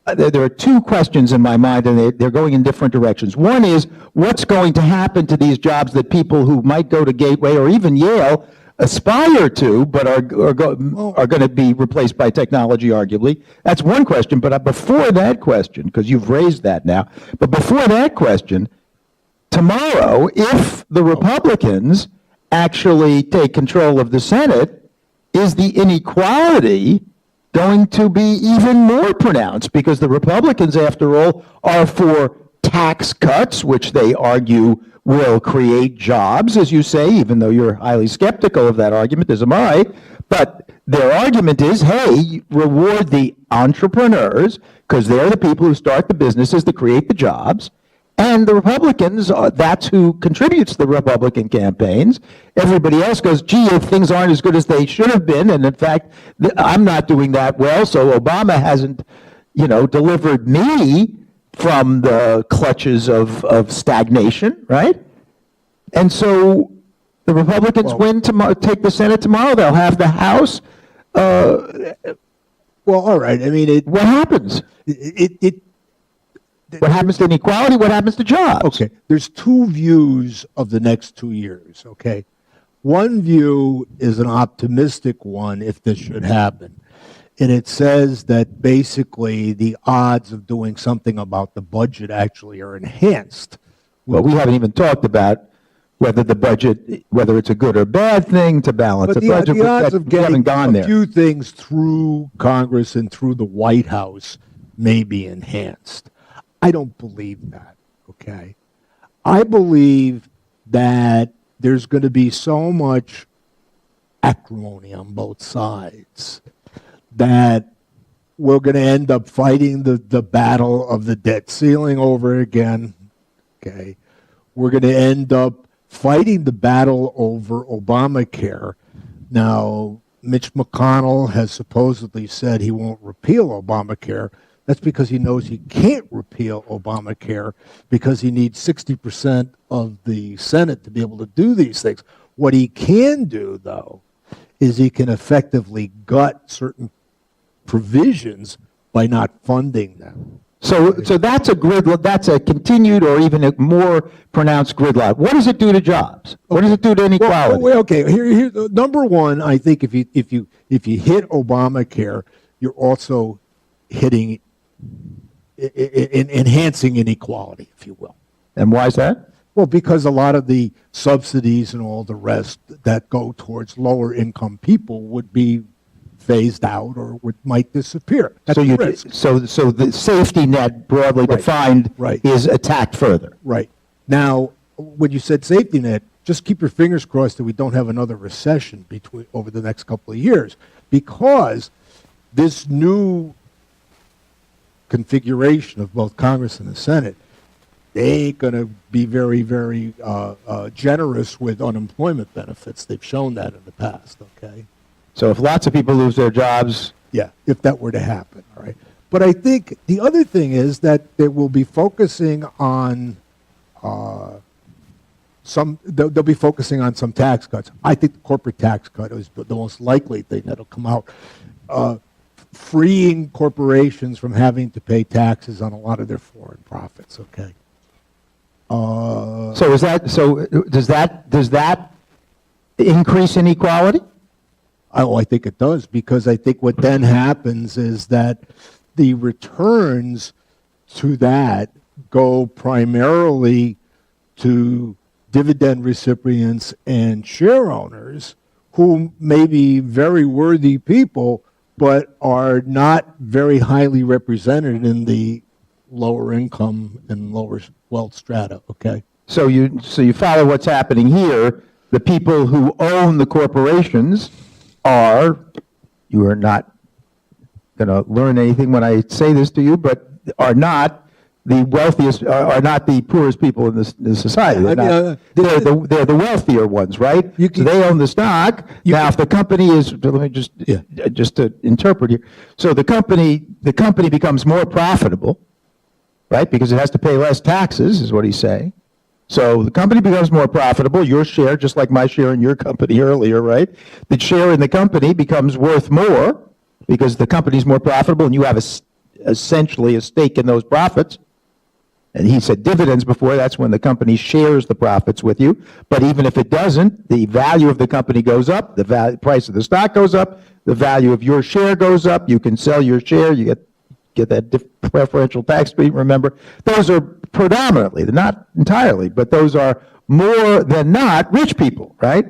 there are two questions in my mind, and they're going in different directions. One is, what's going to happen to these jobs that people who might go to Gateway or even Yale aspire to, but are going to be replaced by technology, arguably? That's one question. But before that question, because you've raised that now, but before that question, tomorrow, if the Republicans actually take control of the Senate, is the inequality going to be even more pronounced? Because the Republicans, after all, are for tax cuts, which they argue will create jobs, as you say, even though you're highly skeptical of that argument, as am I. But their argument is, hey, reward the entrepreneurs, because they're the people who start the businesses that create the jobs. And the Republicans, that's who contributes to the Republican campaigns. Everybody else goes, gee, if things aren't as good as they should have been, and in fact, I'm not doing that well, so Obama hasn't, delivered me from the clutches of stagnation, right? And so the Republicans win tomorrow, take the Senate tomorrow, they'll have the House. Well, all right, I mean, what happens? What happens to inequality? What happens to jobs? Okay, there's two views of the next 2 years, okay? One view is an optimistic one if this should happen. And it says that basically the odds of doing something about the budget actually are enhanced. Well, we haven't even talked about whether the budget, whether it's a good or bad thing to balance But the budget. the odds of We haven't getting gone a there. few things through Congress and through the White House may be enhanced. I don't believe that, okay? I believe that there's going to be so much acrimony on both sides that we're going to end up fighting the battle of the debt ceiling over again, okay? We're going to end up fighting the battle over Obamacare. Now, Mitch McConnell has supposedly said he won't repeal Obamacare. That's because he knows he can't repeal Obamacare because he needs 60% of the Senate to be able to do these things. What he can do, though, is he can effectively gut certain provisions by not funding them. So that's a gridlock. That's a continued or even a more pronounced gridlock. What does it do to jobs? What does it do to inequality? Well, okay. Here, number one, I think if you hit Obamacare, you're also hitting enhancing inequality, if you will. And why is that? Well, because a lot of the subsidies and all the rest that go towards lower income people would be phased out or might disappear. That's So a risk. so the safety net, broadly defined, is attacked further. Right. Now, when you said safety net, just keep your fingers crossed that we don't have another recession over the next couple of years, because this new configuration of both Congress and the Senate, they ain't going to be very, very generous with unemployment benefits. They've shown that in the past, okay? So if lots of people lose their jobs, yeah, if that were to happen, all right? But I think the other thing is that they will be focusing on they'll be focusing on some tax cuts. I think the corporate tax cut is the most likely thing that'll come out. Freeing corporations from having to pay taxes on a lot of their foreign profits, okay? so does that increase inequality? Oh, I think it does, because I think what then happens is that the returns to that go primarily to dividend recipients and share owners who may be very worthy people, but are not very highly represented in the lower income and lower wealth strata, okay? So you follow what's happening here. The people who own the corporations you are not going to learn anything when I say this to you, but are not the wealthiest, are not the poorest people in this society. They're the wealthier ones, right? So they own the stock. Now, if the company is, let me just to interpret here. So the company becomes more profitable, right? Because it has to pay less taxes, is what he's saying. So the company becomes more profitable. Your share, just like my share in your company earlier, right? The share in the company becomes worth more because the company's more profitable and you have essentially a stake in those profits. And he said dividends before, that's when the company shares the profits with you. But even if it doesn't, the value of the company goes up, the price of the stock goes up, the value of your share goes up, you can sell your share, you get that preferential tax treatment, remember. Those are predominantly, not entirely, but those are more than not rich people, right?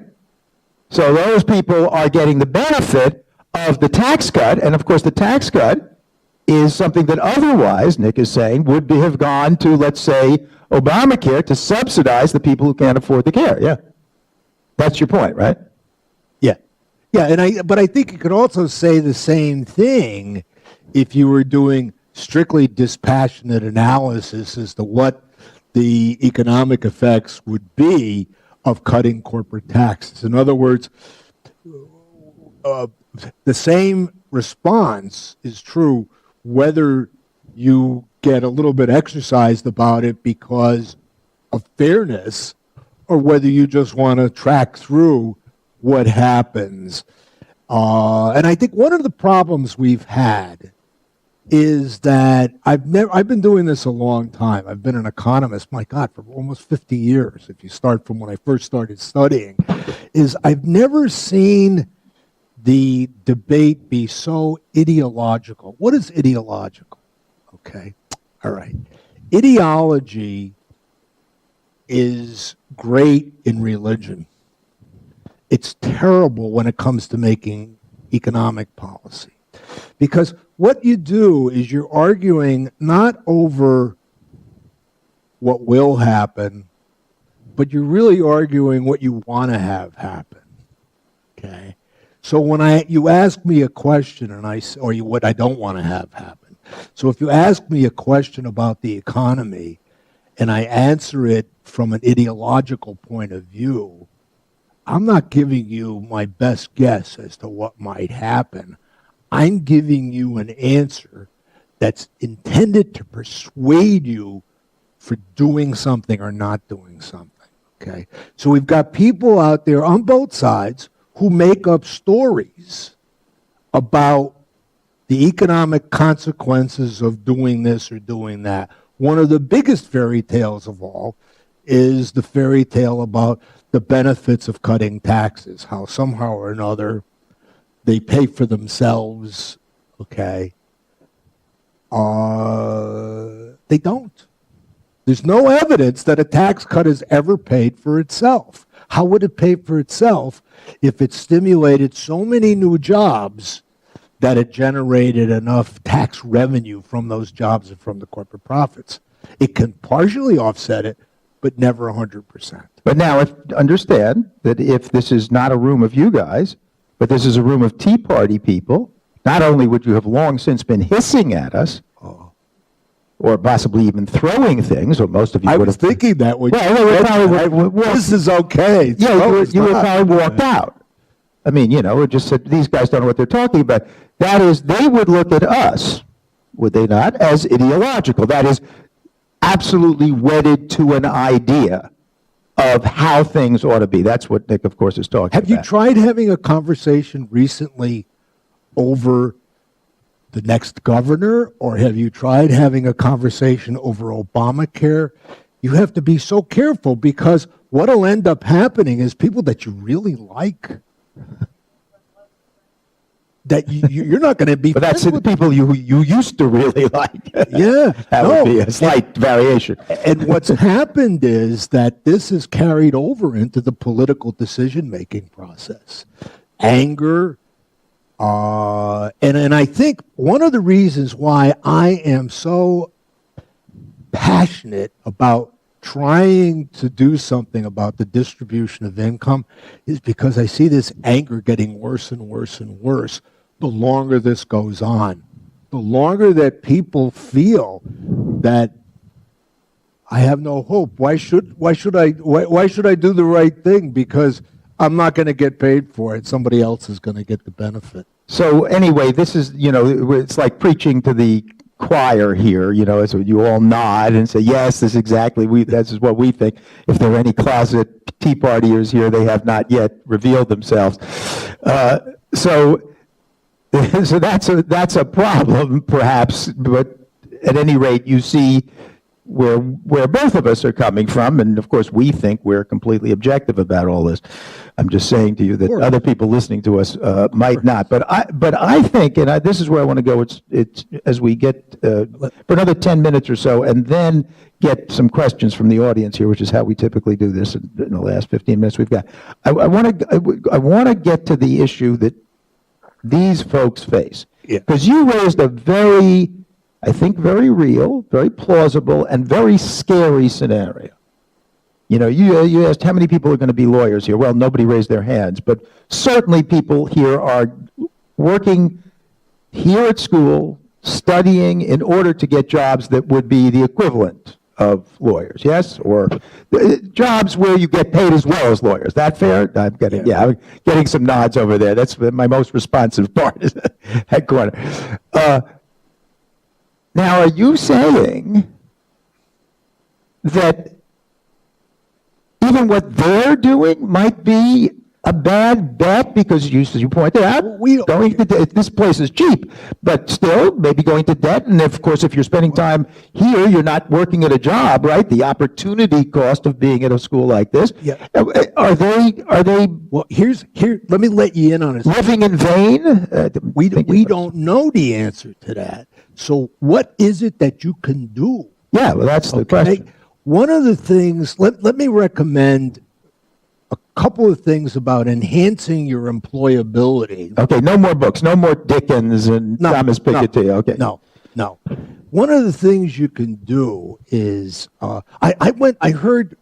So those people are getting the benefit of the tax cut, and of course the tax cut is something that otherwise, Nick is saying, would have gone to, let's say, Obamacare to subsidize the people who can't afford the care, yeah. That's your point, right? Yeah. Yeah, but I think you could also say the same thing if you were doing strictly dispassionate analysis as to what the economic effects would be of cutting corporate taxes. In other words, the same response is true whether you get a little bit exercised about it because of fairness or whether you just want to track through what happens. And I think one of the problems we've had is that I've been doing this a long time. I've been an economist, my God, for almost 50 years, if you start from when I first started studying, is I've never seen the debate be so ideological. What is ideological? Okay, all right. Ideology is great in religion. It's terrible when it comes to making economic policy. Because what you do is you're arguing not over what will happen, but you're really arguing what you want to have happen. Okay? So when you ask me a question what I don't want to have happen. So if you ask me a question about the economy and I answer it from an ideological point of view, I'm not giving you my best guess as to what might happen. I'm giving you an answer that's intended to persuade you for doing something or not doing something, okay? So we've got people out there on both sides who make up stories about the economic consequences of doing this or doing that. One of the biggest fairy tales of all is the fairy tale about the benefits of cutting taxes, how somehow or another they pay for themselves, okay? They don't. There's no evidence that a tax cut has ever paid for itself. How would it pay for itself if it stimulated so many new jobs that it generated enough tax revenue from those jobs and from the corporate profits? It can partially offset it, but never 100%. But now, understand that if this is not a room of you guys, but this is a room of Tea Party people, not only would you have long since been hissing at us, or possibly even throwing things, or most of you I would was have... thinking that when this is okay. Yeah, you would probably walked out. I mean, it just said, these guys don't know what they're talking about. That is, they would look at us, would they not, as ideological. That is, absolutely wedded to an idea of how things ought to be. That's what Nick, of course, is talking about. Have you tried having a conversation recently over the next governor, or have you tried having a conversation over Obamacare? You have to be so careful, because what'll end up happening is people that you really like, that you're not going to be. But that's the people you used to really like. Yeah, that would be a slight variation. And what's happened is that this is carried over into the political decision-making process. Anger, and I think one of the reasons why I am so passionate about trying to do something about the distribution of income is because I see this anger getting worse and worse and worse the longer this goes on. The longer that people feel that I have no hope. Why should I do the right thing? Because I'm not going to get paid for it. Somebody else is going to get the benefit. So anyway, this is, it's like preaching to the choir here, so you all nod and say, yes, this is what we think. If there are any closet Tea Partiers here, they have not yet revealed themselves. So that's a problem, perhaps, but at any rate, you see where both of us are coming from, and of course we think we're completely objective about all this. I'm just saying to you that other people listening to us might not. But I think, and this is where I want to go. It's as we get for another 10 minutes or so, and then get some questions from the audience here, which is how we typically do this in the last 15 minutes we've got. I want to get to the issue that these folks face, because you raised a very, I think, very real, very plausible, and very scary scenario. You asked how many people are going to be lawyers here. Well, nobody raised their hands, but certainly people here are working here at school, studying in order to get jobs that would be the equivalent of lawyers, yes? Or jobs where you get paid as well as lawyers. That fair? I'm getting some nods over there. That's my most responsive part, is that corner. Now, are you saying that even what they're doing might be a bad bet, because as you pointed out, this place is cheap, but still maybe going to debt, and of course if you're spending time here, you're not working at a job, right? The opportunity cost of being at a school like this. Yeah. Are they? Well, let me let you in on it. Living in vain? We don't know the answer to that. So what is it that you can do? Yeah, well, that's the question. One of the things, let me recommend a couple of things about enhancing your employability. Okay, no more books, no more Dickens and Thomas Piketty. Okay. No. One of the things you can do is, I heard